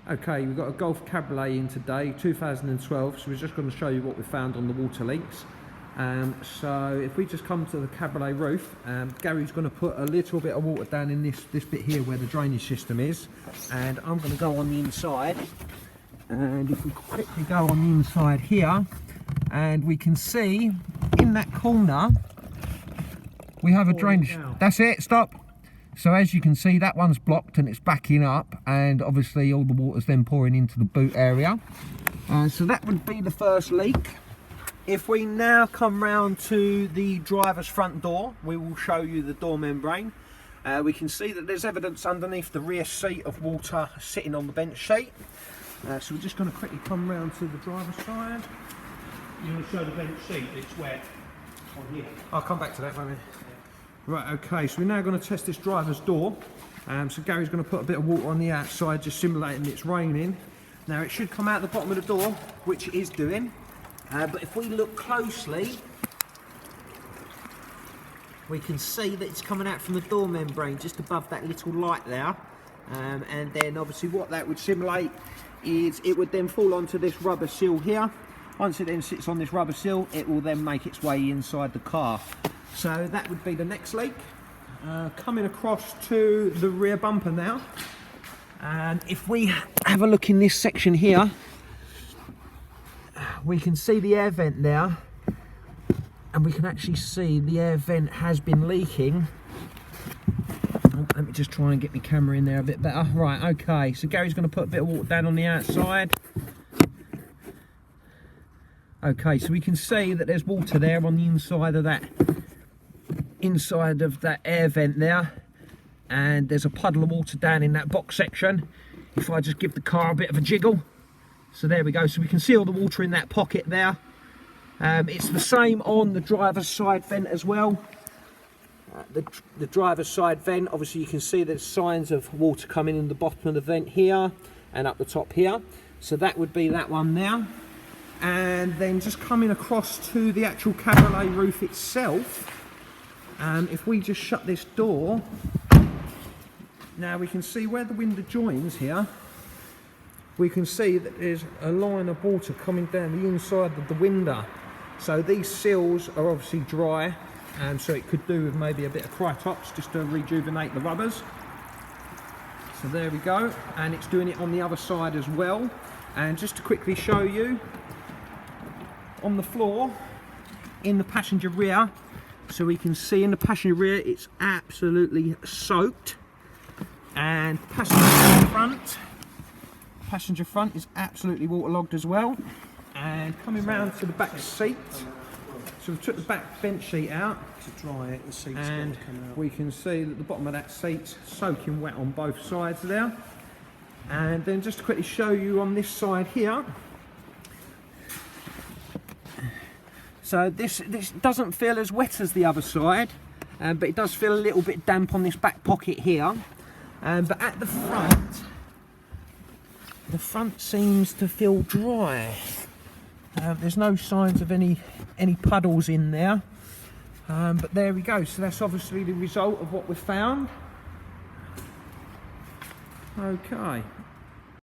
Okay, we've got a Golf Cabriolet in today, 2012, so we're just going to show you what we found on the water leaks. So if we just come to the Cabriolet roof, Gary's going to put a little bit of water down in this bit here where the drainage system is, and I'm going to go on the inside. And if we quickly go on the inside here, and we can see in that corner we have a drainage. That's it, stop. So as you can see, that one's blocked and it's backing up, and obviously all the water's then pouring into the boot area. So that would be the first leak. If we now come round to the driver's front door, we will show you the door membrane. We can see that there's evidence underneath the rear seat of water sitting on the bench seat. So we're just going to quickly come round to the driver's side. You want to show the bench seat, it's wet on here. I'll come back to that one. Right, okay, so we're now going to test this driver's door. So Gary's going to put a bit of water on the outside, just simulating it's raining. Now it should come out the bottom of the door, which it is doing. But if we look closely, we can see that it's coming out from the door membrane just above that little light there. And then obviously what that would simulate is it would then fall onto this rubber seal here. Once it then sits on this rubber seal, it will then make its way inside the car. So that would be the next leak. Coming across to the rear bumper now, and if we have a look in this section here, we can see the air vent there, and we can actually see the air vent has been leaking. Let me just try and get my camera in there a bit better. Right, okay, so Gary's going to put a bit of water down on the outside. Okay, so we can see that there's water there on the inside of that air vent there, and there's a puddle of water down in that box section. If I just give the car a bit of a jiggle, so there we go, so we can see all the water in that pocket there. It's the same on the driver's side vent as well. The driver's side vent, obviously you can see there's signs of water coming in the bottom of the vent here and up the top here, so that would be that one now. And then just coming across to the actual Cabriolet roof itself, if we just shut this door, now we can see where the window joins here, we can see that there's a line of water coming down the inside of the window. So these seals are obviously dry, and so it could do with maybe a bit of Critox just to rejuvenate the rubbers. So there we go, and it's doing it on the other side as well. And just to quickly show you, on the floor in the passenger rear, so we can see in the passenger rear it's absolutely soaked, and passenger front is absolutely waterlogged as well. And coming round to the back seat, so we took the back bench seat out to dry it, the seat's and got to come out. We can see that the bottom of that seat's soaking wet on both sides there. And then just to quickly show you on this side here, so this doesn't feel as wet as the other side, but it does feel a little bit damp on this back pocket here. But at the front seems to feel dry. There's no signs of any puddles in there. But there we go. So that's obviously the result of what we found. Okay.